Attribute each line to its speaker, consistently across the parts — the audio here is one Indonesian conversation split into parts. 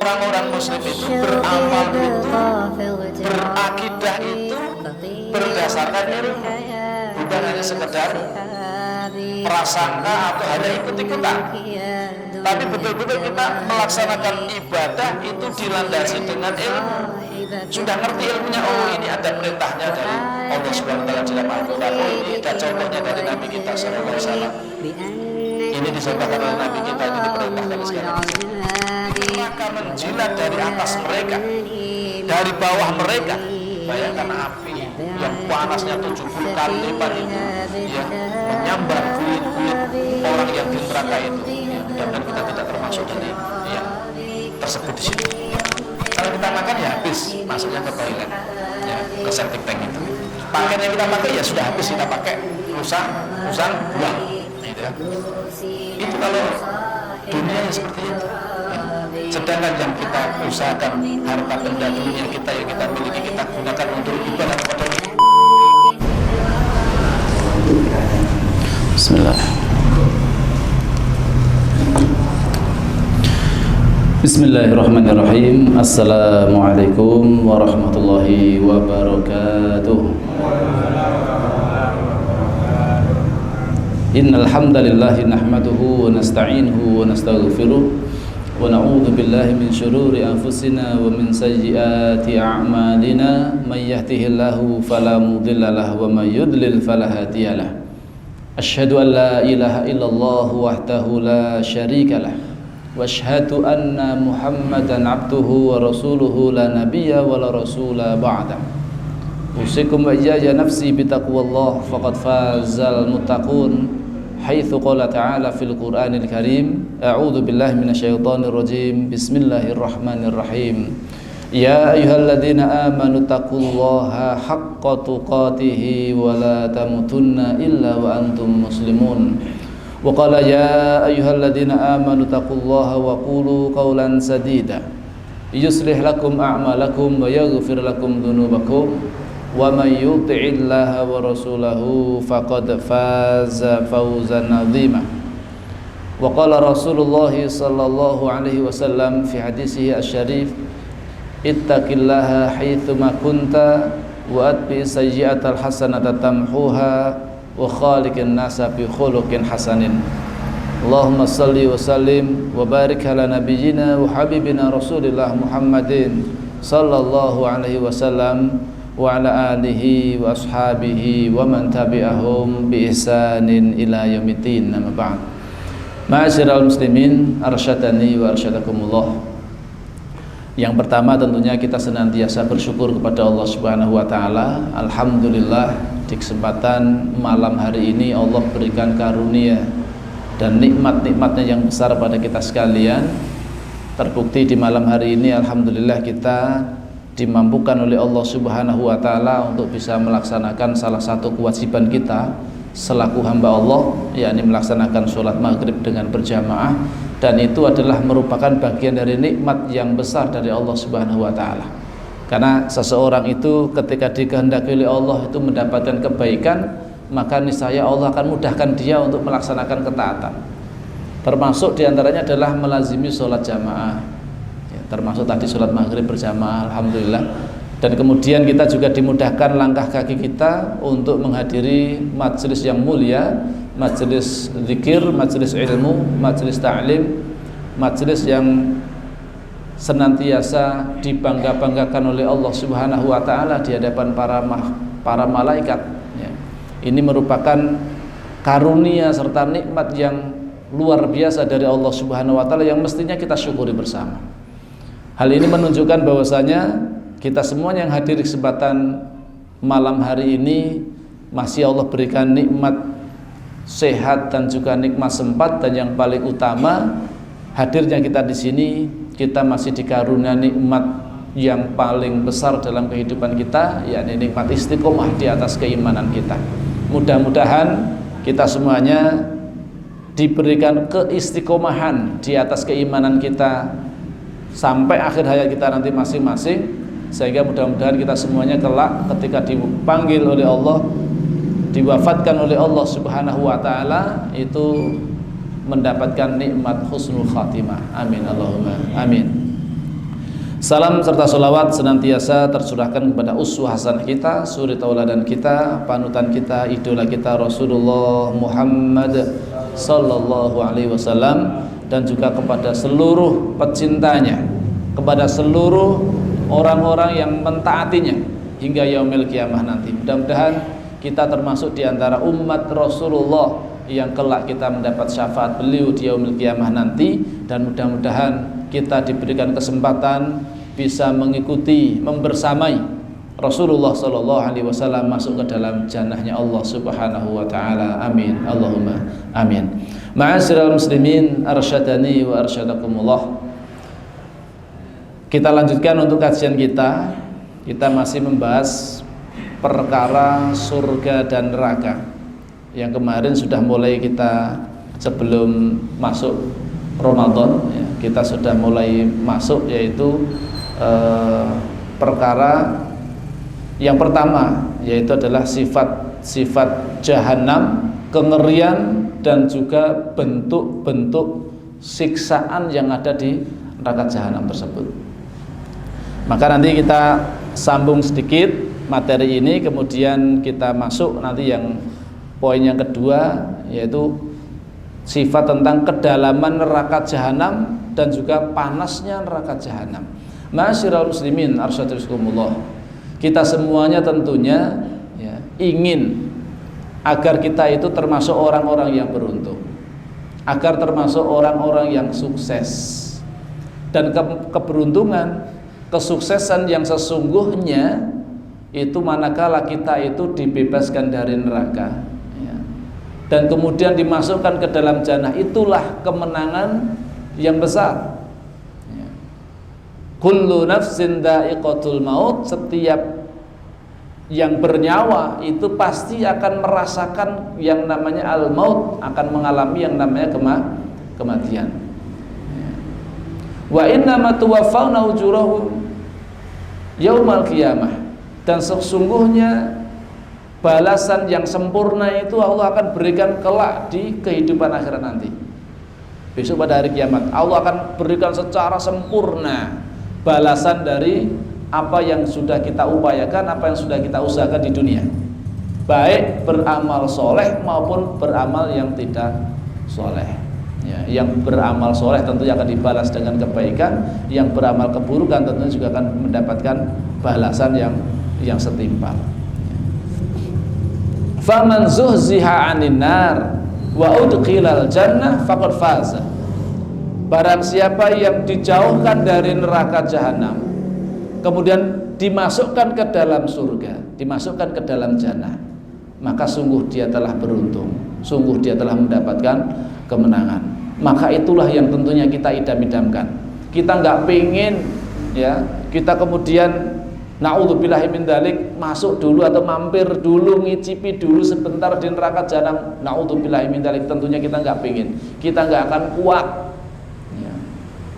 Speaker 1: Orang-orang muslim itu beramal itu, berakidah itu berdasarkan ilmu, bukan hanya sekedar prasangka atau hanya ikut-ikutan, tapi betul-betul kita melaksanakan ibadah itu dilandasi dengan ilmu. Sudah ngerti ilmunya, oh ini ada perintahnya dari Allah Subhanahu wa taala dalam Al-Qur'an, oh ini ada contohnya dari Nabi kita sallallahu alaihi wasallam, ini disebutkan oleh Nabi kita, ini diperintahkan sekarang. Maka menjilat dari atas mereka, dari bawah mereka. Bayangkan api yang panasnya 70 kali lipat itu, ya, menyambar kulit-kulit orang yang di neraka itu, ya, mudah-mudahan kita tidak termasuk dari yang tersebut di sini. Kalau kita makan ya habis, masuknya ke toilet, ya, ke septic tank itu. Pakaian yang kita pakai ya sudah habis, kita pakai rusak, buang, gitu ya. Itu kalau dunia yang seperti itu. Sedangkan yang kita usahakan, harta benda dunia kita yang kita miliki, kita gunakan untuk ibadah kepada Allah.
Speaker 2: Bismillah. Bismillahirrahmanirrahim. Assalamualaikum warahmatullahi wabarakatuh. Innal hamdalillah nahmaduhu wa nasta'inuhu wa nastaghfiruh wa na'udzu billahi min shururi anfusina wa min sayyiati a'malina, may yahdihillahu fala mudilla lahu wa may yudlil fala hadiyalah. Asyhadu an la ilaha illallah wahdahu la syarika lah wa asyhadu anna Muhammadan abduhu wa rasuluhu la nabiyya wa la rasula ba'da. Usikum wa iyaya nafsi bitaqwallah faqad fazal muttaqun. Haitsu qala ta'ala fil Qur'anil Karim, a'udzu billahi minasyaitonir rajim. Bismillahirrahmanirrahim. Ya ayyuhalladzina amanu taqullaha haqqa tuqatih wa la tamutunna illa wa antum muslimun. Wa qala ya ayyuhalladzina amanu taqullaha wa qulu qawlan sadida yuslih lakum a'malakum wa yaghfir lakum dhunubakum wa may yuti'illaha wa rasulahu faqad faza fawzan 'azima. Wa qala Rasulullah sallallahu alaihi wasallam fi hadisihi asy-syarif, ittaqillaha haitsuma kunta wa atbi sayyi'atal hasanata tamhuha wa khaliqin nasa bi khuluqin hasanin. Allahumma salli wa sallim wa barik ala nabiyyina wa habibina Rasulillah Muhammadin sallallahu alaihi wasallam wa ala alihi wa ashabihi wa man tabi'ahum bi ihsanin ila yaumiddin. Amma ba'd. Ma'asyiral muslimin, arsyadani wa arsyadakumullah. Yang pertama tentunya kita senantiasa bersyukur kepada Allah Subhanahu wa taala. Alhamdulillah, di kesempatan malam hari ini Allah berikan karunia dan nikmat-nikmatnya yang besar pada kita sekalian. Terbukti di malam hari ini alhamdulillah kita dimampukan oleh Allah Subhanahu wa taala untuk bisa melaksanakan salah satu kewajiban kita selaku hamba Allah, yakni melaksanakan sholat maghrib dengan berjamaah, dan itu adalah merupakan bagian dari nikmat yang besar dari Allah Subhanahu wa taala. Karena seseorang itu ketika dikehendaki oleh Allah itu mendapatkan kebaikan, maka niscaya Allah akan mudahkan dia untuk melaksanakan ketaatan. Termasuk diantaranya adalah melazimi sholat jamaah, termasuk tadi sholat maghrib berjamaah, alhamdulillah. Dan kemudian kita juga dimudahkan langkah kaki kita untuk menghadiri majelis yang mulia, majelis zikir, majelis ilmu, majelis ta'lim, majelis yang senantiasa dibangga-banggakan oleh Allah Subhanahu wa taala di hadapan para malaikat, ya. Ini merupakan karunia serta nikmat yang luar biasa dari Allah Subhanahu wa taala yang mestinya kita syukuri bersama. Hal ini menunjukkan bahwasanya kita semua yang hadir di kesempatan malam hari ini masih Allah berikan nikmat sehat dan juga nikmat sempat, dan yang paling utama hadirnya kita di sini, kita masih dikaruniai nikmat yang paling besar dalam kehidupan kita, yakni nikmat istiqomah di atas keimanan kita. Mudah-mudahan kita semuanya diberikan keistiqomahan di atas keimanan kita sampai akhir hayat kita nanti masing-masing, sehingga mudah-mudahan kita semuanya kelak ketika dipanggil oleh Allah, diwafatkan oleh Allah Subhanahu wa taala, itu mendapatkan nikmat husnul khatimah. Amin Allahumma amin. Salam serta sholawat senantiasa tercurahkan kepada uswah hasanah kita, suri tauladan kita, panutan kita, idola kita Rasulullah Muhammad sallallahu alaihi wasallam, dan juga kepada seluruh pecintanya, kepada seluruh orang-orang yang mentaatinya hingga yaumil kiamah nanti. Mudah-mudahan kita termasuk di antara umat Rasulullah yang kelak kita mendapat syafaat beliau di yaumil kiamah nanti, dan mudah-mudahan kita diberikan kesempatan bisa mengikuti, membersamai Rasulullah sallallahu alaihi wasallam masuk ke dalam jannahnya Allah Subhanahu wa taala. Amin. Allahumma amin. Ma'asyiral muslimin, arsyadani wa arsyadakumullah. Kita lanjutkan untuk kajian kita. Kita masih membahas perkara surga dan neraka yang kemarin sudah mulai kita sebelum masuk Ramadan ya, kita sudah mulai masuk, yaitu perkara yang pertama, yaitu adalah sifat jahanam, kengerian, dan juga bentuk-bentuk siksaan yang ada di neraka jahanam tersebut. Maka nanti kita sambung sedikit materi ini, kemudian kita masuk nanti yang poin yang kedua, yaitu sifat tentang kedalaman neraka jahanam dan juga panasnya neraka jahanam. Ma'asyiral muslimin arsyadakumullah, kita semuanya tentunya ya, ingin agar kita itu termasuk orang-orang yang beruntung, agar termasuk orang-orang yang sukses. Dan keberuntungan, kesuksesan yang sesungguhnya itu manakala kita itu dibebaskan dari neraka dan kemudian dimasukkan ke dalam jannah, itulah kemenangan yang besar. Kullu nafsin dha'iqatul maut, setiap yang bernyawa itu pasti akan merasakan yang namanya al-maut, akan mengalami yang namanya kematian. Wa innama tuwaffawna ujurahum yaumal qiyamah, dan sesungguhnya balasan yang sempurna itu Allah akan berikan kelak di kehidupan akhirat nanti. Besok pada hari kiamat Allah akan berikan secara sempurna balasan dari apa yang sudah kita upayakan, apa yang sudah kita usahakan di dunia, baik beramal soleh maupun beramal yang tidak soleh ya. Yang beramal soleh tentunya akan dibalas dengan kebaikan, yang beramal keburukan tentunya juga akan mendapatkan balasan yang setimpal. Faman zuhziha 'anil nar wa udkhilal jannah faqad faza. Barang siapa yang dijauhkan dari neraka jahanam, kemudian dimasukkan ke dalam surga, dimasukkan ke dalam jannah, maka sungguh dia telah beruntung, sungguh dia telah mendapatkan kemenangan. Maka itulah yang tentunya kita idam-idamkan. Kita nggak pengen ya, kita kemudian na'udzubillahi min dzalik masuk dulu atau mampir dulu, ngicipi dulu sebentar di neraka jahanam. Na'udzubillahi min dzalik, tentunya kita nggak pengen, kita nggak akan kuat ya.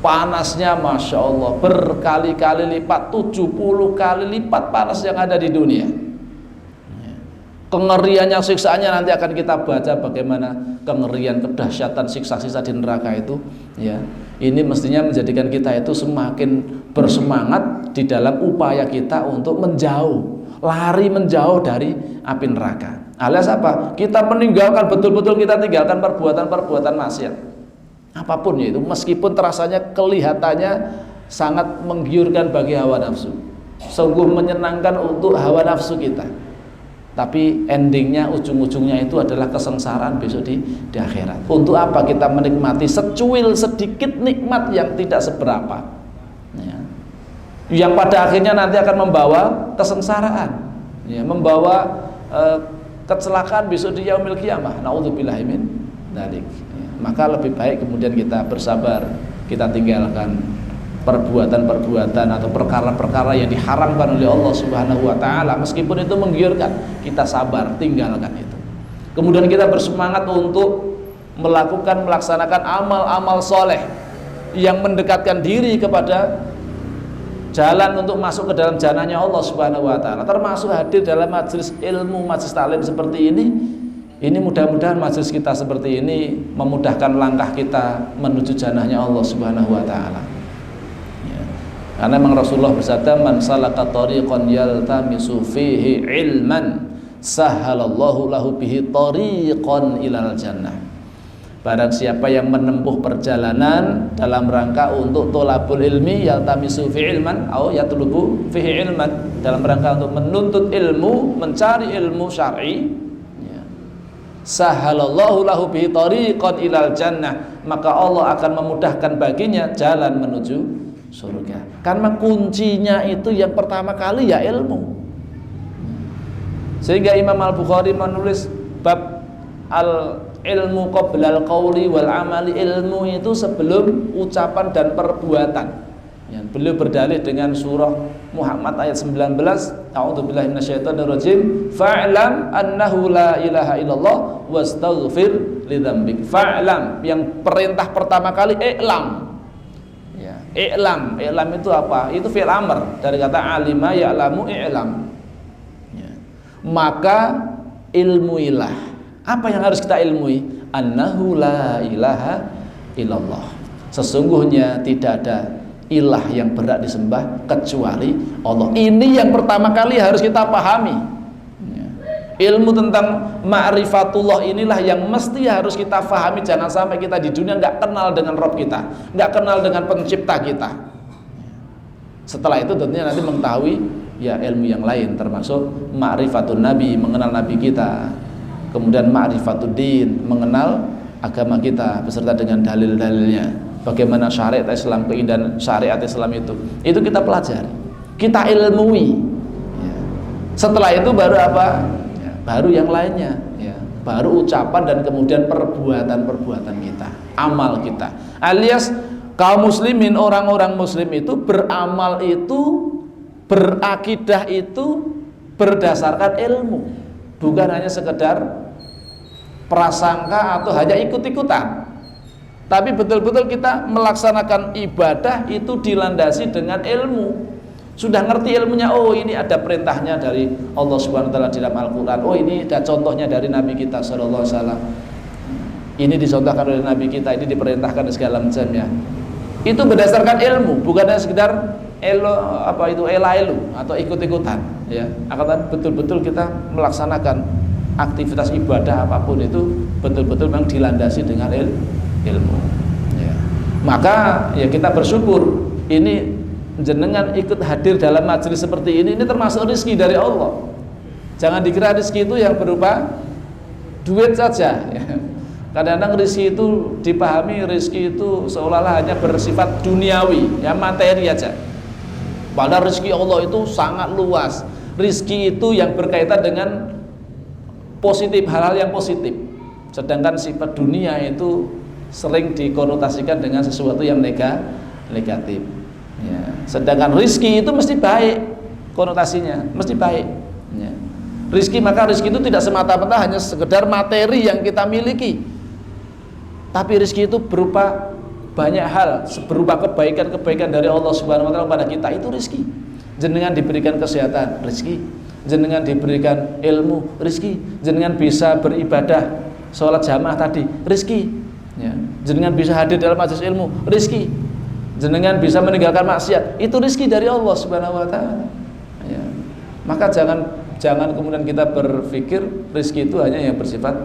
Speaker 2: Panasnya Masya Allah berkali-kali lipat, 70 kali lipat panas yang ada di dunia ya. Kengeriannya, siksaannya nanti akan kita baca bagaimana kengerian, kedahsyatan siksa-siksa di neraka itu ya. Ini mestinya menjadikan kita itu semakin bersemangat di dalam upaya kita untuk menjauh, lari menjauh dari api neraka. Alias apa? Kita meninggalkan, betul-betul kita tinggalkan perbuatan-perbuatan maksiat apapun ya itu, meskipun terasanya kelihatannya sangat menggiurkan bagi hawa nafsu, sungguh menyenangkan untuk hawa nafsu kita, tapi endingnya, ujung-ujungnya itu adalah kesengsaraan besok di akhirat. Untuk apa kita menikmati secuil sedikit nikmat yang tidak seberapa ya, yang pada akhirnya nanti akan membawa kesengsaraan ya, membawa kecelakaan besok di yaumil qiyamah. Na'udzubillahi min dzalik ya. Maka lebih baik kemudian kita bersabar, kita tinggalkan perbuatan-perbuatan atau perkara-perkara yang diharamkan oleh Allah Subhanahu wa taala, meskipun itu menggiurkan, kita sabar, tinggalkan itu. Kemudian kita bersemangat untuk melaksanakan amal-amal soleh yang mendekatkan diri kepada jalan untuk masuk ke dalam jannahnya Allah Subhanahu wa taala, termasuk hadir dalam majelis ilmu, majelis taklim seperti ini. Ini mudah-mudahan majelis kita seperti ini memudahkan langkah kita menuju jannahnya Allah Subhanahu wa taala. Karena memang Rasulullah bersabda, man salaka tariqan yaltamisu fihi ilman sahhalallahu lahu bihi tariqan ilal jannah. Barang siapa yang menempuh perjalanan dalam rangka untuk tolabul ilmi, yaltamisu fi ilman atau yatlubu fihi ilman, dalam rangka untuk menuntut ilmu, mencari ilmu syar'i, ya. Sahhalallahu lahu bihi tariqan ilal jannah, maka Allah akan memudahkan baginya jalan menuju surga. Karena kuncinya itu yang pertama kali ya ilmu. Sehingga Imam Al-Bukhari menulis bab ilmu qoblal qawli wal amali, ilmu itu sebelum ucapan dan perbuatan, ya, beliau berdalih dengan surah Muhammad ayat 19, a'udzubillahi minasyaitonirrajim, fa'lam annahu la ilaha illallah wastaghfir lidzambik. Fa'lam, yang perintah pertama kali i'lam, ya, i'lam itu apa? Itu fi'il amr dari kata alima ya'lamu i'lam, ya. Maka ilmuilah. Apa yang harus kita ilmui? Annahu la ilaha illallah. Sesungguhnya tidak ada ilah yang berhak disembah kecuali Allah. Ini yang pertama kali harus kita pahami, ya. Ilmu tentang ma'rifatullah inilah yang mesti harus kita pahami. Jangan sampai kita di dunia nggak kenal dengan Rabb kita, nggak kenal dengan pencipta kita. Setelah itu tentunya nanti mengetahui ya ilmu yang lain, termasuk ma'rifatun nabi, mengenal nabi kita. Kemudian ma'rifatuddin, mengenal agama kita beserta dengan dalil-dalilnya. Bagaimana syariat Islam, keindahan syariat Islam itu kita pelajari, kita ilmui, ya. Setelah itu baru apa? Ya, baru yang lainnya, ya. Baru ucapan dan kemudian perbuatan-perbuatan kita, amal kita. Alias kaum muslimin, orang-orang muslim itu beramal itu, berakidah itu berdasarkan ilmu, bukan hanya sekedar prasangka atau hanya ikut-ikutan, tapi betul-betul kita melaksanakan ibadah itu dilandasi dengan ilmu. Sudah ngerti ilmunya, oh ini ada perintahnya dari Allah Subhanahu wa taala di dalam Al-Qur'an. Oh ini ada contohnya dari Nabi kita sallallahu alaihi wasallam. Ini dicontohkan oleh Nabi kita, ini diperintahkan segala macamnya. Itu berdasarkan ilmu, bukan hanya sekedar elu atau ikut-ikutan, ya. Akan betul-betul kita melaksanakan aktivitas ibadah apapun itu betul-betul memang dilandasi dengan ilmu, ya. Maka ya kita bersyukur ini jenengan ikut hadir dalam majelis seperti ini termasuk rezeki dari Allah. Jangan dikira rezeki itu yang berupa duit saja, ya. Kadang-kadang rezeki itu dipahami, rezeki itu seolah-olah hanya bersifat duniawi, ya, materi aja. Padahal rezeki Allah itu sangat luas. Rezeki itu yang berkaitan dengan positif, hal-hal yang positif. Sedangkan sifat dunia itu sering dikonotasikan dengan sesuatu yang negatif, ya. Sedangkan rizki itu mesti baik, konotasinya mesti baik, ya. Rizki, maka rizki itu tidak semata-mata hanya sekedar materi yang kita miliki, tapi rizki itu berupa banyak hal, berupa kebaikan-kebaikan dari Allah Subhanahu wa taala pada kita. Itu rizki. Jenengan diberikan kesehatan, rizki. Jenengan diberikan ilmu, rizki. Jenengan bisa beribadah, sholat jamaah tadi, rizki, ya. Jenengan bisa hadir dalam majelis ilmu, rizki. Jenengan bisa meninggalkan maksiat, itu rizki dari Allah Subhanahu wa taala, ya. Maka jangan kemudian kita berpikir rizki itu hanya yang bersifat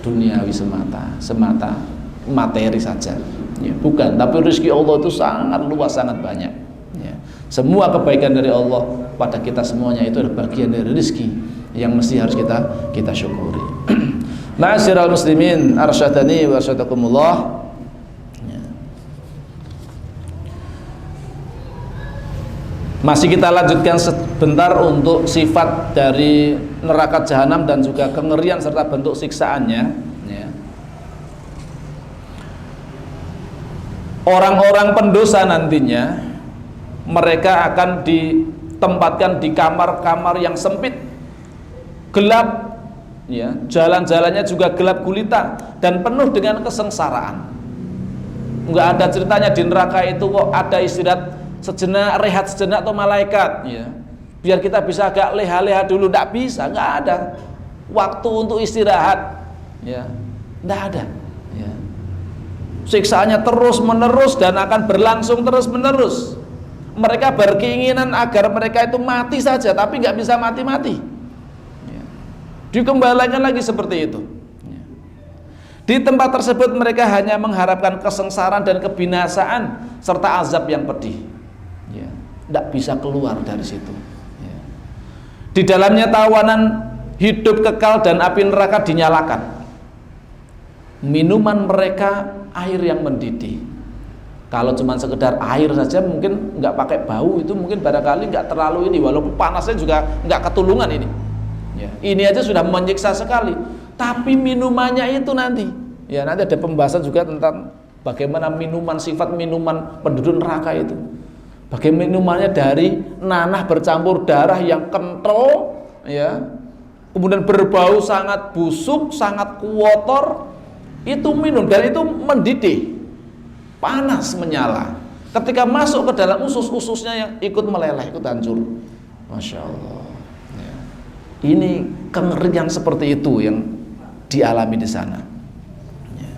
Speaker 2: duniawi semata materi saja, ya. Bukan, tapi rizki Allah itu sangat luas, sangat banyak, ya. Semua kebaikan dari Allah pada kita semuanya itu adalah bagian dari rezeki yang mesti harus kita syukuri. Ma'asyiral muslimin, arsyadani wa arsyaдаkumullah, ya. Masih kita lanjutkan sebentar untuk sifat dari neraka jahanam dan juga kengerian serta bentuk siksaannya, ya. Orang-orang pendosa nantinya mereka akan ditempatkan di kamar-kamar yang sempit, gelap, ya, jalan-jalannya juga gelap gulita dan penuh dengan kesengsaraan. Enggak ada ceritanya di neraka itu kok ada istirahat sejenak, rehat sejenak atau malaikat, ya, biar kita bisa agak leha-leha dulu. Enggak bisa, enggak ada waktu untuk istirahat, ya, enggak ada, ya. Siksaannya terus menerus dan akan berlangsung terus menerus. mereka berkeinginan agar mereka itu mati saja, tapi nggak bisa mati-mati. Ya. Dikembalikan lagi seperti itu. Ya. Di tempat tersebut mereka hanya mengharapkan kesengsaraan dan kebinasaan serta azab yang pedih. Ya. Nggak bisa keluar dari situ. Ya. Di dalamnya tawanan hidup kekal dan api neraka dinyalakan. Minuman mereka air yang mendidih. Kalau cuma sekedar air saja mungkin nggak pakai bau, itu mungkin barangkali nggak terlalu ini, walaupun panasnya juga nggak ketulungan ini. Ya, ini aja sudah menyiksa sekali. Tapi minumannya itu nanti, ya nanti ada pembahasan juga tentang bagaimana minuman, sifat minuman penduduk neraka itu. Bagaimana minumannya dari nanah bercampur darah yang kental, ya, kemudian berbau sangat busuk, sangat kotor, itu minum dan itu mendidih. Panas menyala. Ketika masuk ke dalam usus-ususnya yang ikut meleleh, ikut hancur. Masya Allah. Ya. Ini kengerian seperti itu yang dialami di sana. Ya.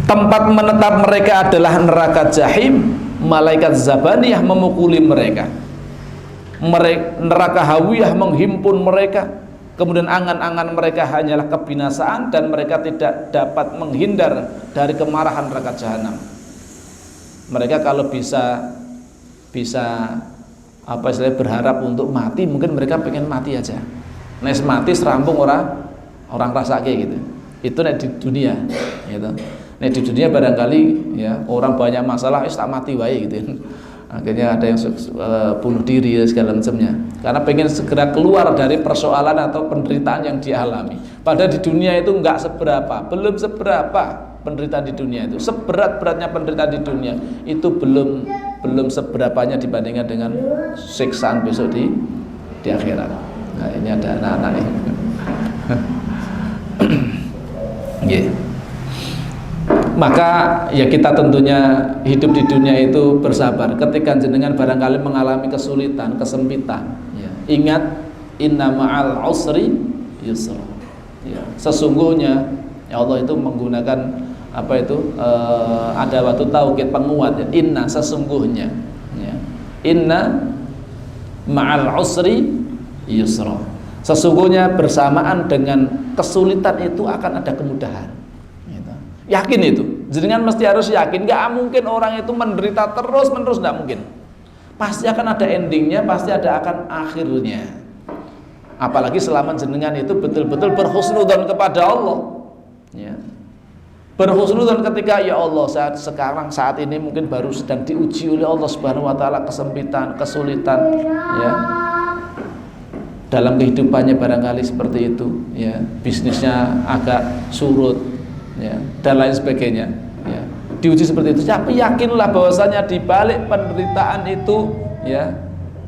Speaker 2: Tempat menetap mereka adalah neraka jahim. Malaikat zabaniyah memukuli mereka. Neraka hawiyah menghimpun mereka. Kemudian angan-angan mereka hanyalah kebinasaan dan mereka tidak dapat menghindar dari kemarahan neraka jahanam. Mereka kalau bisa apa istilahnya berharap untuk mati, mungkin mereka pengen mati aja. Nes mati serampung orang rasake gitu. Itu nek di dunia, gitu. Nek di dunia barangkali ya orang banyak masalah, tak mati wae gitu. Akhirnya ada yang bunuh diri dan segala macamnya karena pengen segera keluar dari persoalan atau penderitaan yang dialami. Padahal di dunia itu enggak seberapa, belum seberapa penderitaan di dunia itu. Seberat-beratnya penderitaan di dunia itu belum seberapanya dibandingkan dengan siksaan besok di akhirat. Nah, ini ada anak-anak nih. Yeah. Maka ya kita tentunya hidup di dunia itu bersabar. Ketika jenengan barangkali mengalami kesulitan, kesempitan, ya, ingat inna ma'al usri yusra. Ya, sesungguhnya ya Allah itu menggunakan apa itu ada waktu taukid penguat ya. Inna sesungguhnya ya. Inna ma'al usri yusra. Sesungguhnya bersamaan dengan kesulitan itu akan ada kemudahan. Yakin itu, jenengan mesti harus yakin. Gak mungkin orang itu menderita terus menerus, gak mungkin. Pasti akan ada endingnya, pasti ada akan akhirnya. Apalagi selama jenengan itu betul-betul berhusnudzon kepada Allah. Ya. Berhusnudzon ketika ya Allah saat ini mungkin baru sedang diuji oleh Allah Subhanahu Wa Taala kesempitan, kesulitan, ya. Dalam kehidupannya barangkali seperti itu, ya. Bisnisnya agak surut. Ya, dan lain sebagainya ya. Diuji seperti itu, tapi yakinlah bahwasanya di balik penderitaan itu ya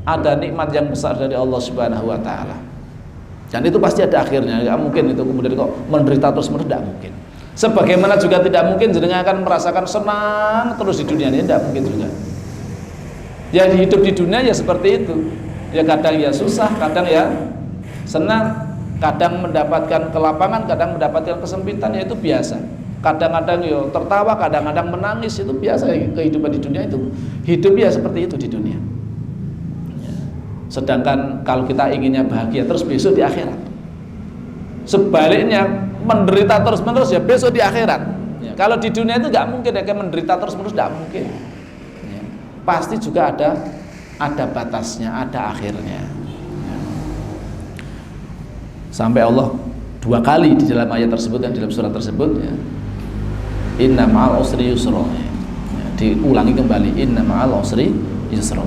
Speaker 2: ada nikmat yang besar dari Allah Subhanahu wa taala. Dan itu pasti ada akhirnya. Enggak mungkin itu kemudian kok menderita terus menerus, tidak mungkin. Sebagaimana juga tidak mungkin jenengan akan merasakan senang terus di dunia ini, tidak mungkin juga. Ya hidup di dunia ya seperti itu. Ya kadang ya susah, kadang ya senang. Kadang mendapatkan kelapangan, kadang mendapatkan kesempitan, ya itu biasa. Kadang-kadang yo tertawa, kadang-kadang menangis, itu biasa kehidupan di dunia itu. Hidup ya seperti itu di dunia. Sedangkan kalau kita inginnya bahagia terus besok di akhirat. Sebaliknya menderita terus-menerus ya besok di akhirat. Ya, kalau di dunia itu nggak mungkin ya menderita terus-menerus, nggak mungkin. Ya, pasti juga ada batasnya, ada akhirnya. Sampai Allah 2 kali di dalam ayat tersebut dan dalam surat tersebut ya. Inna ma'al usri yusra. Ya, diulangi kembali inna ma'al usri yusra.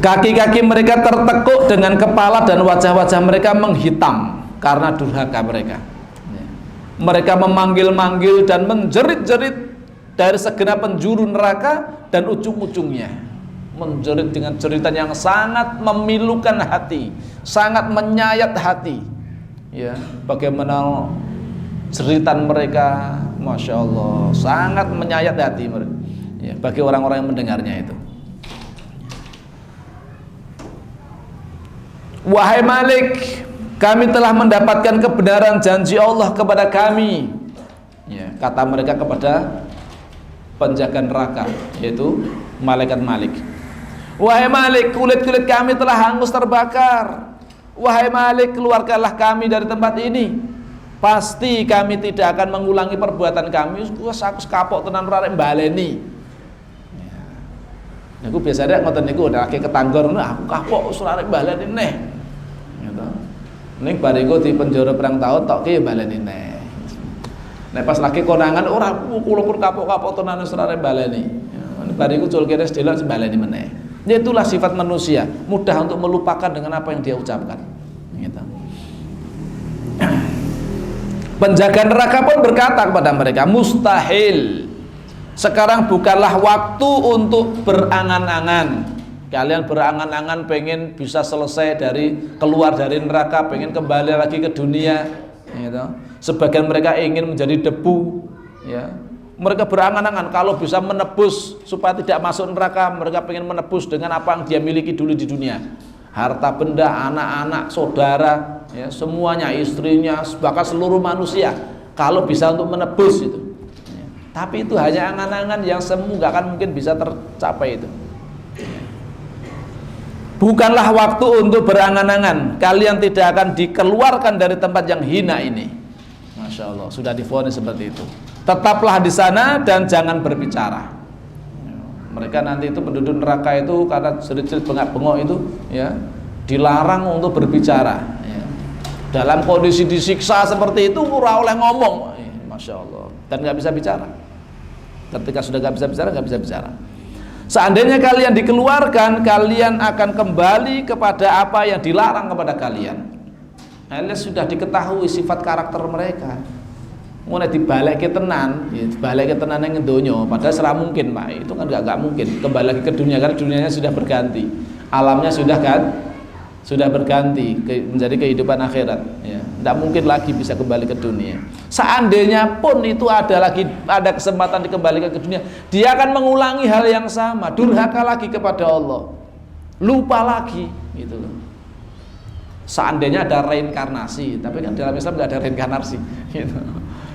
Speaker 2: Kaki-kaki mereka tertekuk dengan kepala dan wajah-wajah mereka menghitam karena durhaka mereka. Ya. Mereka memanggil-manggil dan menjerit-jerit dari segenap penjuru neraka dan ujung-ujungnya. Menjerit dengan jeritan yang sangat memilukan hati, sangat menyayat hati. Ya, bagaimana jeritan mereka, masya Allah, sangat menyayat hati mereka. Ya, bagi orang-orang yang mendengarnya itu. Wahai Malik, Kami telah mendapatkan kebenaran janji Allah kepada kami. Ya, kata mereka kepada penjaga neraka, yaitu malaikat Malik. Wahai Malik, kulit-kulit kami telah hangus terbakar. Wahai Malik, keluarkanlah kami dari tempat ini. Pasti kami tidak akan mengulangi perbuatan kami. Aku kapok tenan rarek baleni. Ya. Niku biasanya ngoten niku lagi ketanggor, aku kapok rarek baleni neh. Gitu. Ning bariku di penjara perang tahun tok ki baleni neh. Nek pas lagi konangan ora kula pun kapok-kapok tenan rarek baleni. Ya, bariku cul kene sedelok baleni meneh. Ya, itulah sifat manusia, mudah untuk melupakan dengan apa yang dia ucapkan. Gitu. Penjaga neraka pun berkata kepada mereka, mustahil. Sekarang bukanlah waktu untuk berangan-angan. Kalian berangan-angan pengen bisa selesai keluar dari neraka, pengen kembali lagi ke dunia. Gitu. Sebagian mereka ingin menjadi debu. Ya. Mereka berangan-angan kalau bisa menebus supaya tidak masuk neraka. Mereka pengen menebus dengan apa yang dia miliki dulu di dunia, harta benda, anak-anak, saudara, ya, semuanya, istrinya, bahkan seluruh manusia. Kalau bisa untuk menebus itu, ya. Tapi itu hanya angan-angan yang semu, gak akan mungkin bisa tercapai itu. Bukanlah waktu untuk berangan-angan. Kalian tidak akan dikeluarkan dari tempat yang hina ini. Masya Allah, sudah divonis seperti itu. Tetaplah di sana dan jangan berbicara. Mereka nanti itu penduduk neraka itu karena cerit-cerit bengak-bengok itu, ya, dilarang untuk berbicara. Ya. Dalam kondisi disiksa seperti itu, ora oleh ngomong. Masya Allah. Dan nggak bisa bicara. Ketika sudah nggak bisa bicara, nggak bisa bicara. Seandainya kalian dikeluarkan, kalian akan kembali kepada apa yang dilarang kepada kalian. Alias sudah diketahui sifat karakter mereka. Mulai dibalik ke tenan, ya, dibalik ke tenan yang ngedonya. Padahal serah mungkin, Pak. Itu kan nggak mungkin. Kembali lagi ke dunia karena dunianya sudah berganti, alamnya sudah berganti menjadi kehidupan akhirat. Ya, nggak mungkin lagi bisa kembali ke dunia. Seandainya pun itu ada kesempatan dikembalikan ke dunia, dia akan mengulangi hal yang sama, durhaka lagi kepada Allah, lupa lagi, gitu loh. Seandainya ada reinkarnasi, tapi kan dalam Islam nggak ada reinkarnasi. Gitu.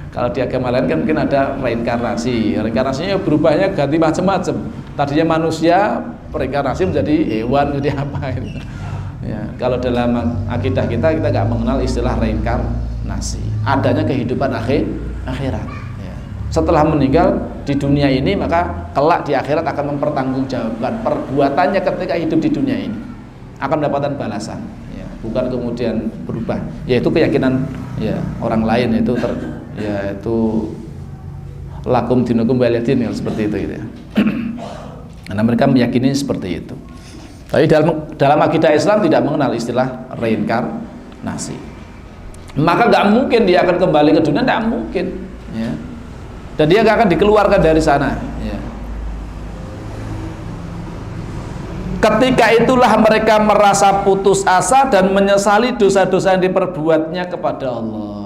Speaker 2: Kalau di agama lain kan mungkin ada reinkarnasi. Reinkarnasinya berubahnya ganti macam-macam. Tadinya manusia, reinkarnasi menjadi hewan, jadi apa gitu. Ya, kalau dalam akidah kita nggak mengenal istilah reinkarnasi. Adanya kehidupan akhirat. Ya. Setelah meninggal di dunia ini, maka kelak di akhirat akan mempertanggungjawabkan perbuatannya ketika hidup di dunia ini. Akan mendapatkan balasan. Ya, bukan kemudian berubah. Yaitu keyakinan, ya, orang lain itu yaitu lakum dinukum waliyadin, seperti itu gitu ya. Karena mereka meyakini seperti itu. Tapi dalam akidah Islam tidak mengenal istilah reinkarnasi. Maka nggak mungkin dia akan kembali ke dunia, nggak mungkin, ya. Dan dia nggak akan dikeluarkan dari sana, ya. Ketika itulah mereka merasa putus asa dan menyesali dosa-dosa yang diperbuatnya kepada Allah.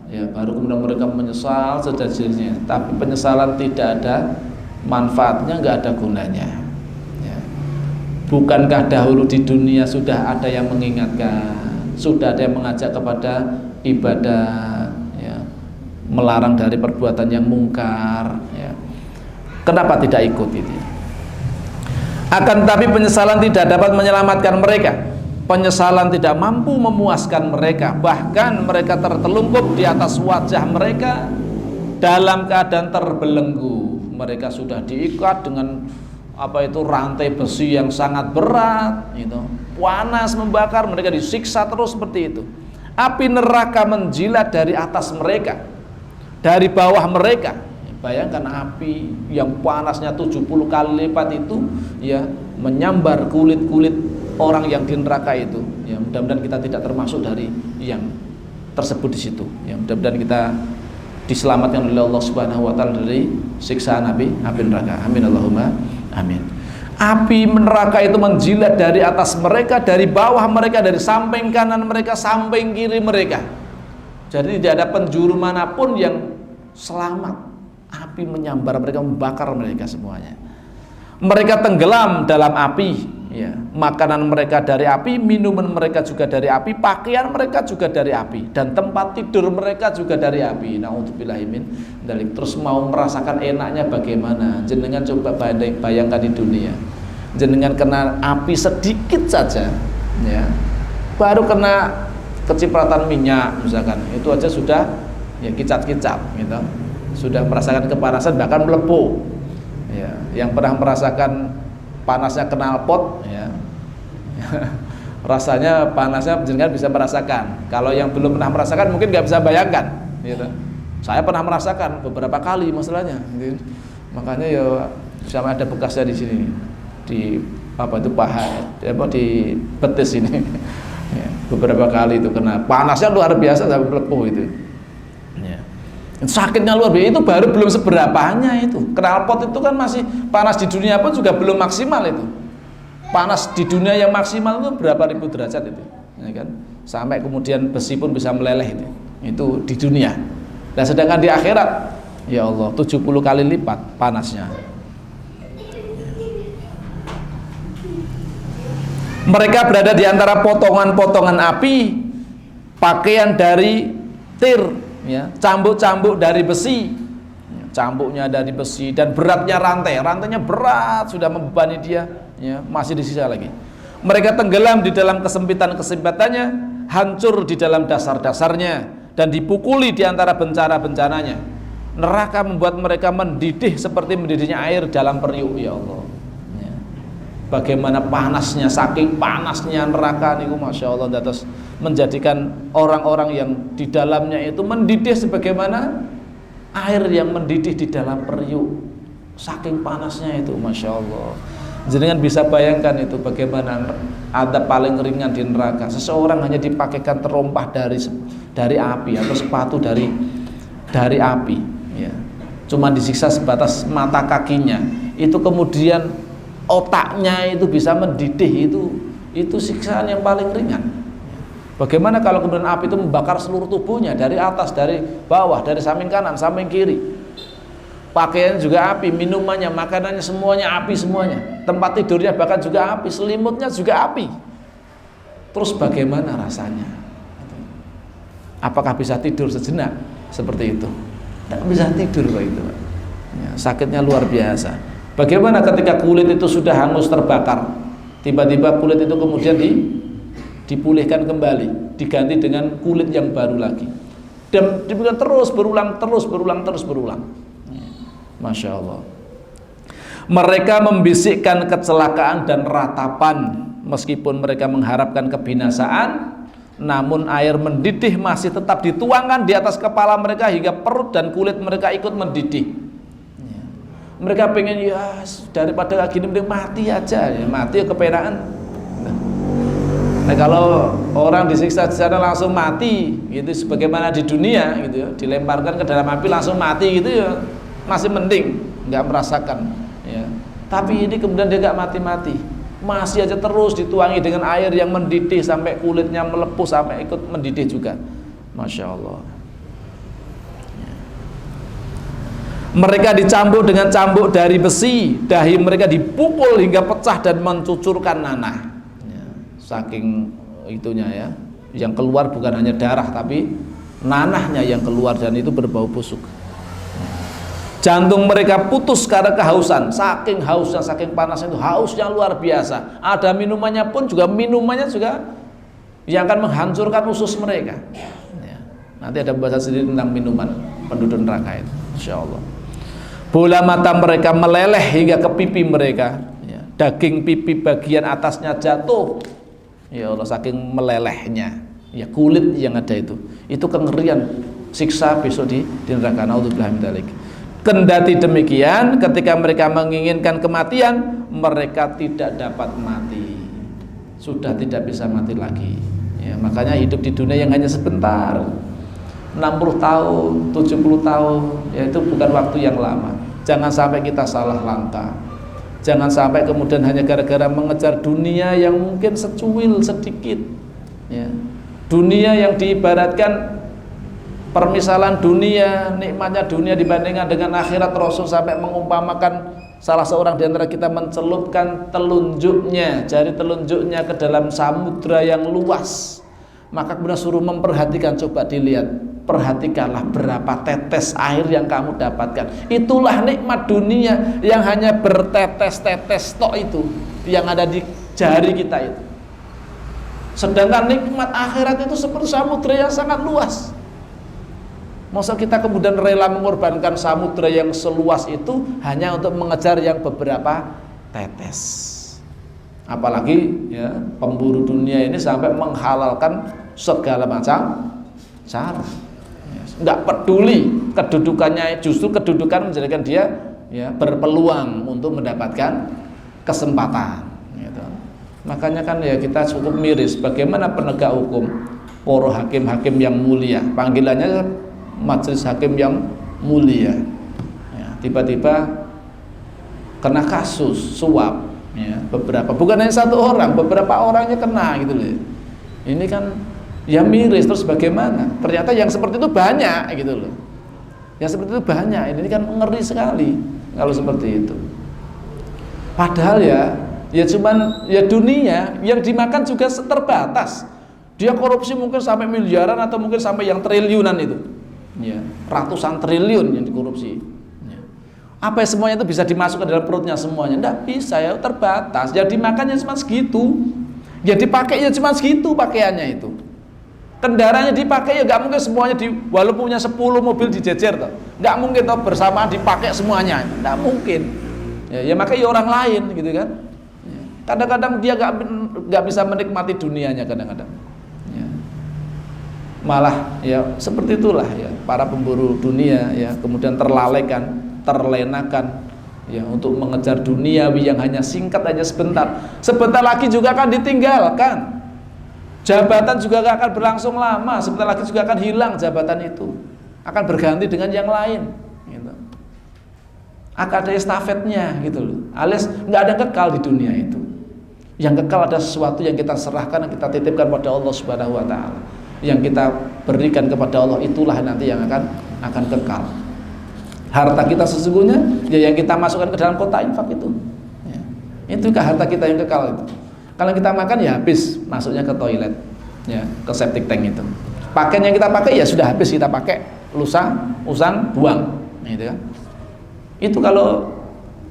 Speaker 2: Ya, baru kemudian mereka menyesal sejujurnya, tapi penyesalan tidak ada manfaatnya, nggak ada gunanya. Ya. Bukankah dahulu di dunia sudah ada yang mengingatkan, sudah ada yang mengajak kepada ibadah, ya, melarang dari perbuatan yang mungkar, ya. Kenapa tidak ikut itu? Akan tetapi penyesalan tidak dapat menyelamatkan mereka. Penyesalan tidak mampu memuaskan mereka, bahkan mereka tertelungkup di atas wajah mereka dalam keadaan terbelenggu. Mereka sudah diikat dengan rantai besi yang sangat berat, gitu. Panas membakar, mereka disiksa terus seperti itu. Api neraka menjilat dari atas mereka, dari bawah mereka. Bayangkan api yang panasnya 70 kali lipat itu, ya, menyambar kulit-kulit orang yang di neraka itu. Ya, mudah-mudahan kita tidak termasuk dari yang tersebut di situ. Ya, mudah-mudahan kita diselamatkan oleh Allah Subhanahu wa taala dari siksaan api neraka. Amin Allahumma amin. Api neraka itu menjilat dari atas mereka, dari bawah mereka, dari samping kanan mereka, samping kiri mereka. Jadi tidak ada penjuru manapun yang selamat. Api menyambar mereka, membakar mereka semuanya. Mereka tenggelam dalam api, ya, makanan mereka dari api, minuman mereka juga dari api, pakaian mereka juga dari api, dan tempat tidur mereka juga dari api. Na'udzubillahi min dzalik. Terus mau merasakan enaknya bagaimana? Jenengan coba bayangkan di dunia. Jenengan kena api sedikit saja, ya, baru kena kecipratan minyak misalkan, itu aja sudah ya kicat-kicat gitu, sudah merasakan kepanasan bahkan melepuh. Ya, yang pernah merasakan panasnya knalpot, ya, rasanya panasnya jenengan bisa merasakan. Kalau yang belum pernah merasakan mungkin nggak bisa bayangkan, gitu. Saya pernah merasakan beberapa kali masalahnya, gitu. Makanya ya sama ada bekasnya di sini, di apa itu paha, di betis ini. Ya, beberapa kali itu kena panasnya luar biasa sampai melepuh itu. Ya. Sakitnya luar biasa, itu baru belum seberapanya itu. Knalpot itu kan masih panas di dunia pun juga belum maksimal itu. Panas di dunia yang maksimal itu berapa ribu derajat itu, ya kan? Sampai kemudian besi pun bisa meleleh itu. Itu di dunia. Dan sedangkan di akhirat, ya Allah, 70 kali lipat panasnya. Mereka berada di antara potongan-potongan api, pakaian dari tir, ya, cambuk-cambuk dari besi, cambuknya dari besi, dan beratnya rantai, rantainya berat sudah membebani dia, ya, masih disisa lagi. Mereka tenggelam di dalam kesempitan-kesempatannya, hancur di dalam dasar-dasarnya, dan dipukuli di antara bencana-bencananya. Neraka membuat mereka mendidih seperti mendidihnya air dalam periuk, ya Allah. Bagaimana panasnya, saking panasnya neraka niku, masya Allah, dados menjadikan orang-orang yang di dalamnya itu mendidih sebagaimana air yang mendidih di dalam periuk. Saking panasnya itu, masya Allah. Jenengan bisa bayangkan itu bagaimana adab paling ringan di neraka. Seseorang hanya dipakaikan terompah dari api atau sepatu dari api, ya. Cuma disiksa sebatas mata kakinya. Itu kemudian otaknya itu bisa mendidih, itu siksaan yang paling ringan. Bagaimana kalau kemudian api itu membakar seluruh tubuhnya, dari atas, dari bawah, dari samping kanan, samping kiri. Pakaiannya juga api, minumannya, makanannya semuanya api semuanya. Tempat tidurnya bahkan juga api, selimutnya juga api. Terus bagaimana rasanya? Apakah bisa tidur sejenak seperti itu? Tidak bisa tidur begitu, Pak. Ya, sakitnya luar biasa. Bagaimana ketika kulit itu sudah hangus terbakar, tiba-tiba kulit itu kemudian dipulihkan kembali, diganti dengan kulit yang baru lagi, dan demikian terus berulang. Masya Allah. Mereka membisikkan kecelakaan dan ratapan, meskipun mereka mengharapkan kebinasaan, namun air mendidih masih tetap dituangkan di atas kepala mereka hingga perut dan kulit mereka ikut mendidih. Mereka pengen, ya daripada kayak gini mending mati aja, ya, mati ya kepenaan. Nah, kalau orang disiksa di sana langsung mati, gitu, sebagaimana di dunia, gitu, ya, dilemparkan ke dalam api langsung mati, gitu, ya, masih mending, nggak merasakan. Ya. Tapi ini kemudian dia nggak mati-mati, masih aja terus dituangi dengan air yang mendidih sampai kulitnya melepuh sampai ikut mendidih juga. Masya Allah. Mereka dicambuk dengan cambuk dari besi, dahi mereka dipukul hingga pecah dan mencucurkan nanah. Ya, saking itunya, ya, yang keluar bukan hanya darah tapi nanahnya yang keluar, dan itu berbau busuk. Jantung mereka putus karena kehausan, saking hausnya, saking panasnya itu, hausnya luar biasa. Ada minumannya pun juga, minumannya juga yang akan menghancurkan usus mereka. Ya, nanti ada pembahasan sendiri tentang minuman penduduk neraka itu, insya Allah. Bola mata mereka meleleh hingga ke pipi mereka, ya. Daging pipi bagian atasnya jatuh, ya Allah, saking melelehnya, ya, kulit yang ada itu kengerian siksa besok di neraka. Naudzubillah min dzalik. Kendati demikian, ketika mereka menginginkan kematian, mereka tidak dapat mati, sudah tidak bisa mati lagi, ya. Makanya hidup di dunia yang hanya sebentar, 60 tahun, 70 tahun, ya, itu bukan waktu yang lama. Jangan sampai kita salah langkah. Jangan sampai kemudian hanya gara-gara mengejar dunia yang mungkin secuil sedikit, ya. Dunia yang diibaratkan permisalan dunia, nikmatnya dunia dibandingkan dengan akhirat. Rasul sampai mengumpamakan salah seorang di antara kita mencelupkan jari telunjuknya ke dalam samudra yang luas, maka kemudian suruh memperhatikan, coba dilihat, perhatikanlah berapa tetes air yang kamu dapatkan. Itulah nikmat dunia yang hanya bertetes-tetes tok itu yang ada di jari kita itu. Sedangkan nikmat akhirat itu seperti samudra yang sangat luas. Masa kita kemudian rela mengorbankan samudra yang seluas itu hanya untuk mengejar yang beberapa tetes. Apalagi ya, pemburu dunia ini sampai menghalalkan segala macam cara. Enggak peduli kedudukannya, justru kedudukan menjadikan dia ya berpeluang untuk mendapatkan kesempatan gitu. Makanya kan ya kita cukup miris bagaimana penegak hukum, para hakim-hakim yang mulia, panggilannya majelis hakim yang mulia ya, tiba-tiba kena kasus suap ya, beberapa, bukan hanya satu orang, beberapa orangnya kena gitu loh. Ini kan ya miris, terus bagaimana? Ternyata yang seperti itu banyak gitu loh. Yang seperti itu banyak. Ini kan ngeri sekali kalau seperti itu. Padahal ya cuman ya dunia yang dimakan juga terbatas. Dia korupsi mungkin sampai miliaran atau mungkin sampai yang triliunan itu. Ya, ratusan triliun yang dikorupsi. Ya. Apa semuanya itu bisa dimasukkan dalam perutnya semuanya? Tidak bisa ya, terbatas. Ya dimakannya cuma segitu. Ya dipakai ya cuma segitu pakaiannya itu. Kendaraannya dipakai ya nggak mungkin semuanya walaupun punya 10 mobil dijejer toh. Nggak mungkin toh bersamaan dipakai semuanya. Nggak mungkin. Ya makanya orang lain gitu kan. Ya. Kadang-kadang dia nggak bisa menikmati dunianya kadang-kadang. Malah ya seperti itulah ya para pemburu dunia ya kemudian terlenakan ya untuk mengejar duniawi yang hanya singkat, hanya sebentar lagi juga akan ditinggalkan, jabatan juga gak akan berlangsung lama, sebentar lagi juga akan hilang jabatan itu, akan berganti dengan yang lain gitu. Akan ada estafetnya gitu loh, alias nggak ada kekal di dunia itu. Yang kekal ada sesuatu yang kita serahkan, yang kita titipkan pada Allah Subhanahu wa Ta'ala, yang kita berikan kepada Allah, itulah nanti yang akan kekal. Harta kita sesungguhnya ya yang kita masukkan ke dalam kotak infak itu ya. Itukah harta kita yang kekal itu. Kalau kita makan ya habis, masuknya ke toilet ya, ke septic tank itu. Pakaian yang kita pakai ya sudah habis, kita pakai usang buang gitu kan. Itu kalau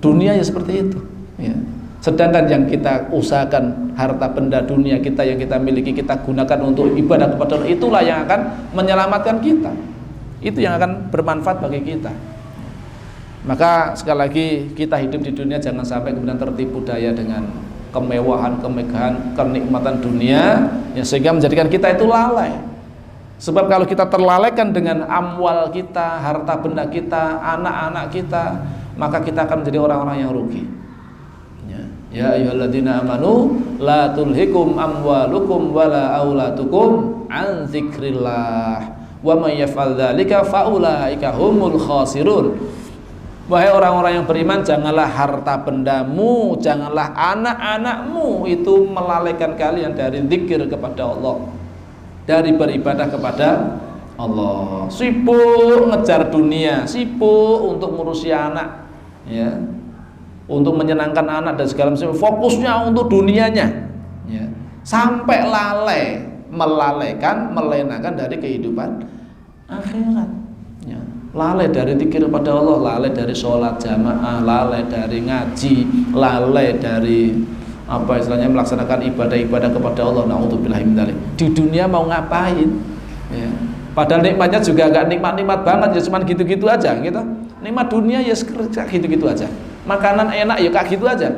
Speaker 2: dunia ya seperti itu ya. Sedangkan yang kita usahakan, harta benda dunia kita yang kita miliki, kita gunakan untuk ibadah kepada Allah, itulah yang akan menyelamatkan kita. Itu yang akan bermanfaat bagi kita. Maka sekali lagi kita hidup di dunia jangan sampai kemudian tertipu daya dengan kemewahan, kemegahan, kenikmatan dunia yang sehingga menjadikan kita itu lalai. Sebab kalau kita terlalaikan dengan amwal kita, harta benda kita, anak-anak kita, maka kita akan menjadi orang-orang yang rugi. Ya ayyuhalladzina amanu la tulhikum amwalukum wala auladukum an dzikrillah wa may yaf'al dzalika faulaika humul khasirun. Wahai orang-orang yang beriman, janganlah harta bendamu, janganlah anak-anakmu itu melalaikan kalian dari zikir kepada Allah, dari beribadah kepada Allah. Sibuk ngejar dunia, sibuk untuk ngurusi anak ya, untuk menyenangkan anak dan segala macam, fokusnya untuk dunianya ya. Sampai melenakan dari kehidupan akhirat ya. Lalai dari zikir kepada Allah, lalai dari sholat jamaah, lalai dari ngaji, lalai dari apa istilahnya melaksanakan ibadah-ibadah kepada Allah. Na'udzubillahi min dzalik. Di dunia mau ngapain ya. Padahal nikmatnya juga gak nikmat-nikmat banget ya, cuman gitu-gitu aja gitu. Nikmat dunia ya gitu-gitu aja. Makanan enak ya kayak gitu aja.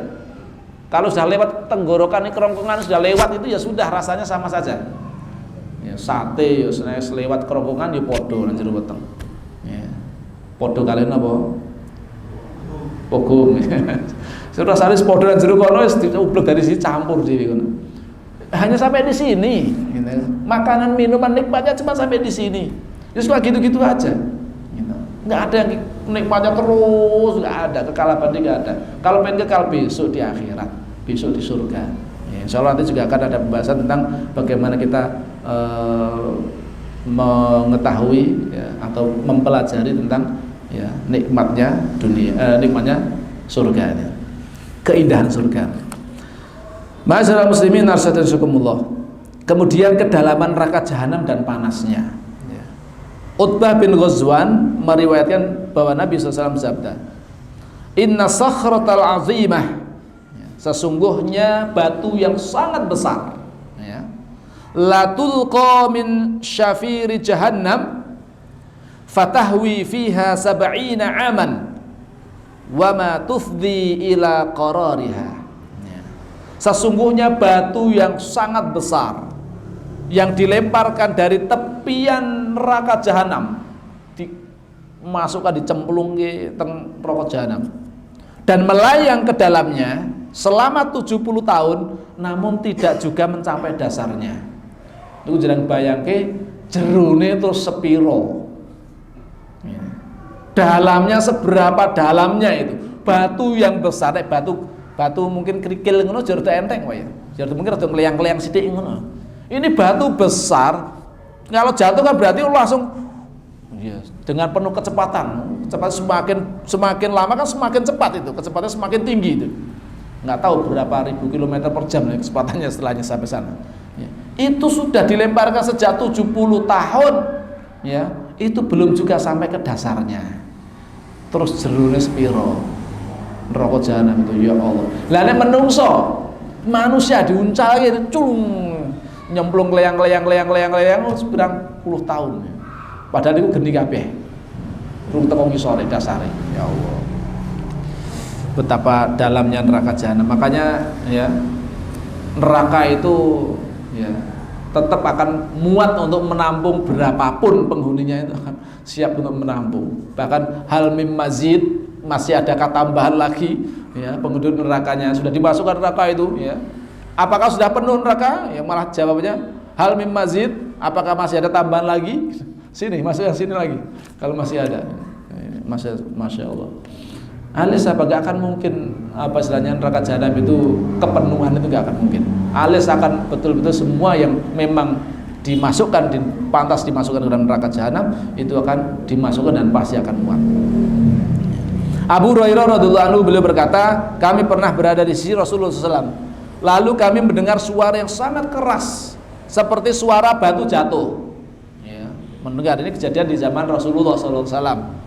Speaker 2: Kalau sudah lewat tenggorokan, kerongkongan sudah lewat itu ya sudah rasanya sama saja. Ya, sate ya selewat kerongkongan ya podo nang jero weteng. Ya. Podo kalian apa? Pogum. Sudah saris podo nang jero kono wis diublek dari sini campur dhewe kono. Hanya sampai di sini gitu. Makanan minuman nikmatnya cuma sampai di sini. Ya sudah gitu-gitu aja. Gitu. Enggak ada yang nikmatnya terus, nggak ada, kekal abadi nggak ada. Kalau pengen kekal besok di akhirat, besok di surga ya, insya Allah nanti juga akan ada pembahasan tentang bagaimana kita mengetahui ya, atau mempelajari tentang ya, nikmatnya dunia, nikmatnya surga ini. Keindahan surga. Ma'asyiral muslimin arsyadakumullah. Kemudian kedalaman neraka jahanam dan panasnya. Utbah bin Ghazwan meriwayatkan bahwa Nabi SAW bersabda, Inna sakhratal azimah, sesungguhnya batu yang sangat besar, la tulqa min syafiri jahannam fatahwi fiha sab'ina aman wa ma tufdi ila qarariha. Sesungguhnya batu yang sangat besar yang dilemparkan dari tepian neraka jahanam, dimasukkan, dicemplung ke neraka jahanam dan melayang ke dalamnya selama 70 tahun, namun tidak juga mencapai dasarnya. Itu jangan bayangke jerune terus sepiro, dalamnya seberapa dalamnya itu batu yang besar, batu mungkin kerikil ngono jare enteng wae ya. Jare mungkin rada ngeliang-ngeliang sithik ngono. Ini batu besar, kalau jatuh kan berarti langsung dengan penuh kecepatan. Semakin lama kan semakin cepat itu, kecepatannya semakin tinggi itu. Nggak tahu berapa ribu kilometer per jam kecepatannya setelahnya sampai sana. Itu sudah dilemparkan sejak 70 tahun, ya. Itu belum juga sampai ke dasarnya. Terus jerune sepiro neraka jahanam itu, ya Allah. Lah nek menungso, manusia diuncal gitu, nyemplung leang seberang puluh tahun. Padahal itu geni kabeh. Rung teko ngisore dasare. Ya Allah. Betapa dalamnya neraka jahanam. Makanya ya, neraka itu ya tetap akan muat untuk menampung berapapun penghuninya, itu akan siap untuk menampung. Bahkan hal mim mazid, masih ada tambahan lagi ya, penghuni nerakanya sudah dimasukkan neraka itu ya. Apakah sudah penuh neraka? Ya malah jawabnya hal mim mazid, apakah masih ada tambahan lagi? Sini, masuk yang sini lagi. Kalau masih ada. Masya Allah. Alis apa gak akan mungkin apa istilahnya neraka jahanam itu kepenuhan, itu gak akan mungkin. Alis akan betul-betul semua yang memang dimasukkan, pantas dimasukkan ke dalam neraka jahanam itu akan dimasukkan dan pasti akan muat. Abu Hurairah radhiyallahu anhu beliau berkata, kami pernah berada di sisi Rasulullah SAW. Lalu kami mendengar suara yang sangat keras seperti suara batu jatuh. Ya, mendengar ini kejadian di zaman Rasulullah SAW.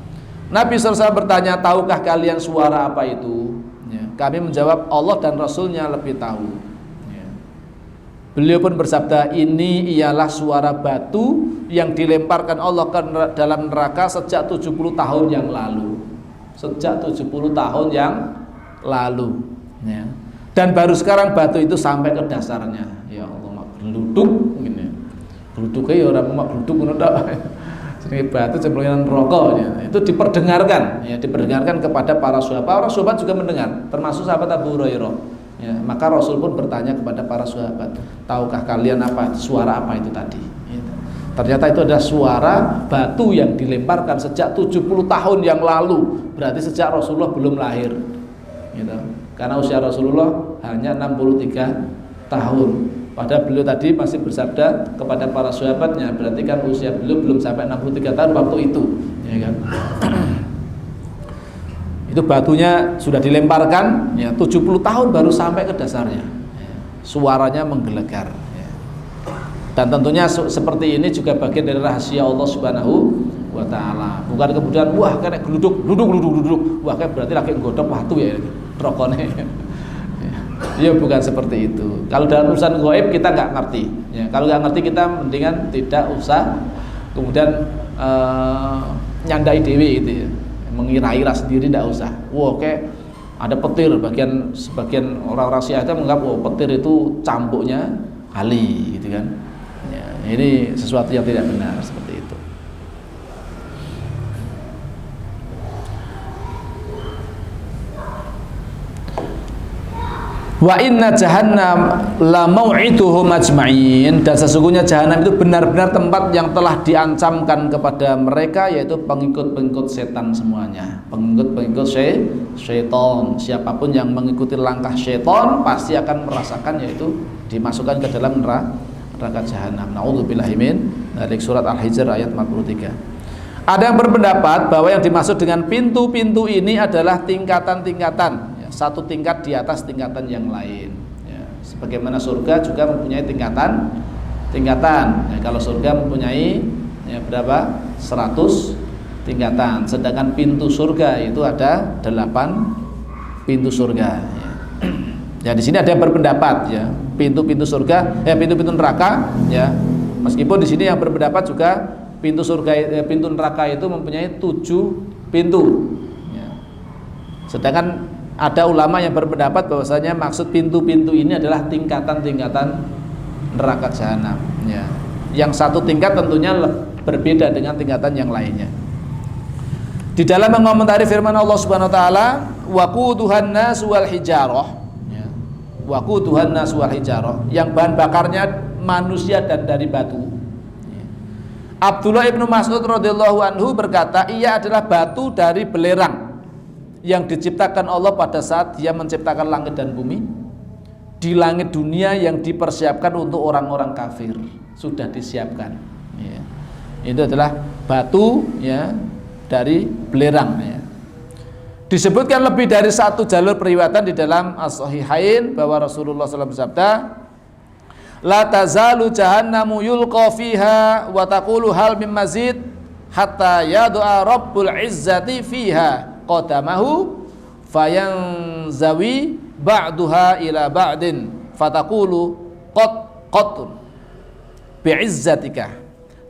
Speaker 2: Nabi SAW bertanya, tahukah kalian suara apa itu? Ya, kami menjawab, Allah dan Rasulnya lebih tahu. Ya. Beliau pun bersabda, ini ialah suara batu yang dilemparkan Allah ke dalam neraka sejak 70 tahun yang lalu. Sejak 70 tahun yang lalu. Ya. Dan baru sekarang batu itu sampai ke dasarnya. Ya Allah, mak geluduk ngene. Geluduke ya ora mak geluduk ngono tok. Jenenge batu cemplungan neraka ya. Itu diperdengarkan ya, diperdengarkan kepada para sahabat. Para sahabat juga mendengar, termasuk sahabat Abu Hurairah. Ya, maka Rasul pun bertanya kepada para sahabat, tahukah kalian apa suara apa itu tadi? Ya. Ternyata itu adalah suara batu yang dilemparkan sejak 70 tahun yang lalu. Berarti sejak Rasulullah belum lahir. Gitu. Karena usia Rasulullah hanya 63 tahun. Padahal beliau tadi masih bersabda kepada para sahabatnya, berarti kan usia beliau belum sampai 63 tahun waktu itu, ya kan? Itu batunya sudah dilemparkan, ya 70 tahun baru sampai ke dasarnya. Suaranya menggelegar. Ya. Dan tentunya seperti ini juga bagian dari rahasia Allah Subhanahu wa Ta'ala. Bukan kemudian wah kayak geluduk, wah kayak berarti lagi nggodok watu ya. Rokone, ya bukan seperti itu. Kalau dalam urusan gaib kita nggak ngerti. Ya, kalau nggak ngerti kita mendingan tidak usah kemudian nyandai dewi itu ya, mengira-ira sendiri tidak usah. Wah kayak ada petir, sebagian orang-orang Syiah itu menganggap petir itu cambuknya Ali, gitu kan? Ya, ini sesuatu yang tidak benar seperti itu. Wa inna jahannam la mau'iduhum ajma'in, dan sesungguhnya jahanam itu benar-benar tempat yang telah diancamkan kepada mereka, yaitu pengikut-pengikut setan semuanya, pengikut-pengikut syaitan. Siapapun yang mengikuti langkah syaitan pasti akan merasakan, yaitu dimasukkan ke dalam neraka jahanam. Nauzubillahi min dzalik. Surat Al-Hijr ayat 43. Ada yang berpendapat bahwa yang dimaksud dengan pintu-pintu ini adalah tingkatan-tingkatan, ya, satu tingkat di atas tingkatan yang lain, ya. Sebagaimana surga juga mempunyai tingkatan. Ya, kalau surga mempunyai ya, berapa? 100 tingkatan. Sedangkan pintu surga itu ada 8 pintu surga. Ya. Ya, di sini ada yang berpendapat ya, pintu-pintu surga, pintu-pintu neraka, ya. Meskipun di sini yang berpendapat juga pintu surga, pintu neraka itu mempunyai 7 pintu. Ya. Sedangkan ada ulama yang berpendapat bahwasanya maksud pintu-pintu ini adalah tingkatan-tingkatan neraka jahanam. Ya. Yang satu tingkat tentunya berbeda dengan tingkatan yang lainnya. Di dalam mengomentari firman Allah Subhanahu wa taala, waquduhan nas wal hijarah. Waquduhan nas wal hijarah, yang bahan bakarnya manusia dan dari batu. Abdullah ibnu Mas'ud radhiyallahu anhu berkata, ia adalah batu dari belerang yang diciptakan Allah pada saat Dia menciptakan langit dan bumi. Di langit dunia yang dipersiapkan untuk orang-orang kafir, sudah disiapkan. Ya. Itu adalah batu ya dari belerang. Ya. Disebutkan lebih dari satu jalur periwayatan di dalam As-Sahihain bahwa Rasulullah SAW bersabda, la tazalu jahannamu yulqa fiha wa taqulu hal min mazid hatta yad'a rabbul izzati fiha qadamahu fayanzawi ba'duha ila ba'din fataqulu qatun bi'izzatika.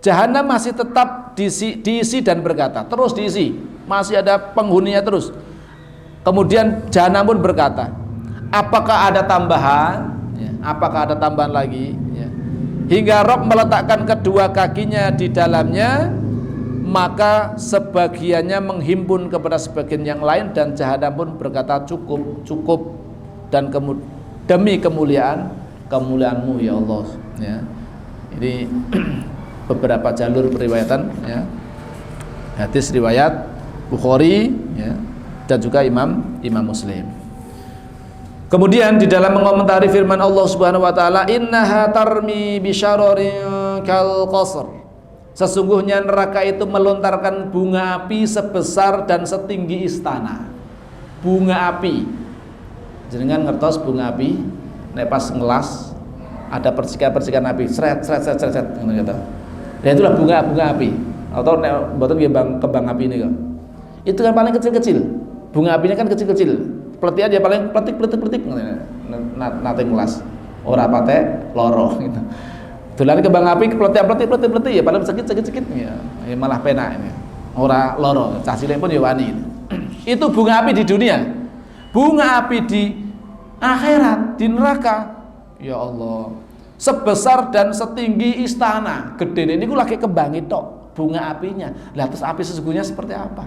Speaker 2: Jahannam masih tetap diisi dan berkata, terus diisi, masih ada penghuninya terus. Kemudian Jahannam pun berkata, apakah ada tambahan? Ya, apakah ada tambahan lagi? Ya. Hingga Rabb meletakkan kedua kakinya di dalamnya, maka sebagiannya menghimpun kepada sebagian yang lain, dan Jahannam pun berkata, cukup, dan demi kemuliaanmu ya Allah. Ya. Ini beberapa jalur periwayatan, ya. Hadis riwayat Bukhari, ya, dan juga Imam Muslim. Kemudian di dalam mengomentari firman Allah Subhanahu wa taala, innaha tarmi bisyararin kal qasr. Sesungguhnya neraka itu melontarkan bunga api sebesar dan setinggi istana. Bunga api. Jenengan ngertos bunga api nek pas ngelas ada percikan-percikan api, sret ngono gitu. Dan itulah bunga api. Atau nek mboten nggih kembang api niku. Itu kan paling kecil-kecil. Bunga apinya kan kecil-kecil, peletihan ya paling pletik nate ngelas, ora pate loro gitu. Dolan kembang api pletik ya paling sedikit ya, malah penak ini. Ora loro, cah cilik pun ya wani. Itu bunga api di dunia. Bunga api di akhirat, di neraka. Ya Allah, sebesar dan setinggi istana. Gede ini ku lagi kembangi tok bunga apinya. Lah terus api sesungguhnya seperti apa?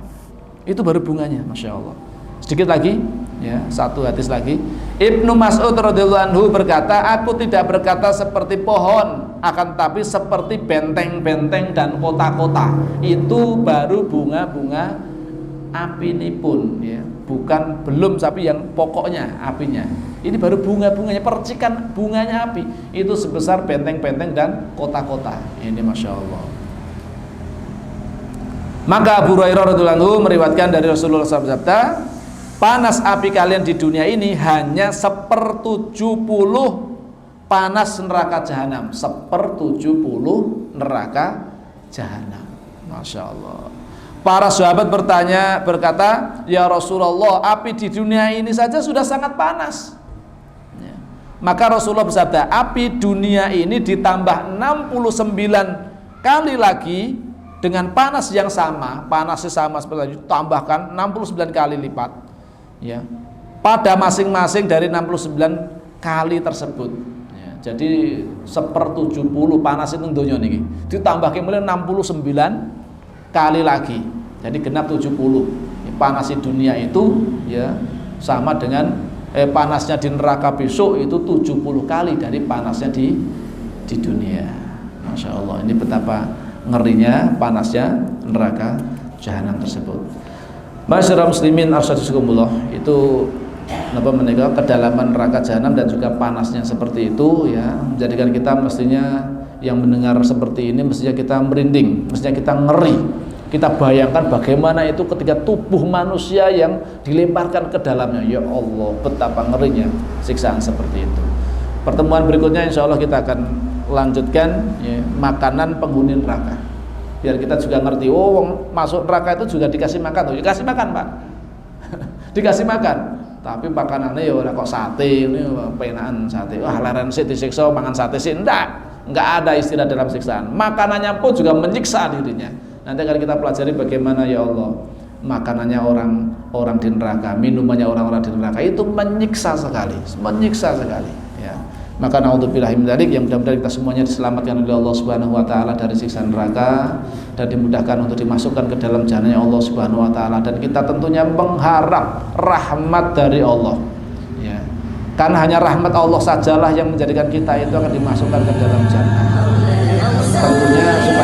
Speaker 2: Itu baru bunganya, masya Allah. Sedikit lagi, ya, satu hadis lagi. Ibnu Mas'ud radhiyallahu anhu berkata, aku tidak berkata seperti pohon, akan tapi seperti benteng-benteng dan kota-kota. Itu baru bunga-bunga api ini pun, ya, bukan belum tapi yang pokoknya apinya. Ini baru bunga-bunganya, percikan bunganya api. Itu sebesar benteng-benteng dan kota-kota. Ini masya Allah. Maka Abu Hurairah radhiyallahu anhu meriwayatkan dari Rasulullah SAW bersabda, panas api kalian di dunia ini hanya 1/70 panas neraka jahanam. 1/70 neraka jahanam. Masya Allah. Para sahabat berkata, ya Rasulullah, api di dunia ini saja sudah sangat panas. Ya. Maka Rasulullah bersabda, api dunia ini ditambah 69 kali lagi dengan panas yang sama, panasnya sama seperti itu, tambahkan 69 kali lipat, ya, pada masing-masing dari 69 kali tersebut. Ya, jadi 1/70 panas itu dunia ini, ditambah kemudian 69 kali lagi, jadi genap 70. Panas di dunia itu, ya, sama dengan panasnya di neraka besok itu 70 kali dari panasnya di dunia. Masya Allah, ini betapa ngerinya panasnya neraka jahanam tersebut. Masyarakat muslimin arsyadakumullah, itu apa menikah kedalaman neraka jahanam dan juga panasnya seperti itu, ya, menjadikan kita mestinya yang mendengar seperti ini mestinya kita merinding, mestinya kita ngeri Kita bayangkan bagaimana itu ketika tubuh manusia yang dilemparkan ke dalamnya. Ya Allah, betapa ngerinya siksaan seperti itu. Pertemuan berikutnya insya Allah kita akan lanjutkan ya, makanan penghuni neraka. Biar kita juga ngerti, oh masuk neraka itu juga dikasih makan. Oh, dikasih makan Pak. Dikasih makan. Tapi makanannya ya orang kok sate, ini penaan sate. Wah leren sih disiksa mangan sate sih. Enggak ada istilah dalam siksaan. Makanannya pun juga menyiksa dirinya. Nanti akan kita pelajari bagaimana ya Allah makanannya orang di neraka, minumannya orang-orang di neraka itu menyiksa sekali, ya. Maka naudzubillahi min dzalik, yang mudah-mudahan kita semuanya diselamatkan oleh Allah Subhanahu wa taala dari siksa neraka dan dimudahkan untuk dimasukkan ke dalam jannahnya Allah Subhanahu wa taala, dan kita tentunya mengharap rahmat dari Allah. Ya. Karena hanya rahmat Allah sajalah yang menjadikan kita itu akan dimasukkan ke dalam jannah. Tentunya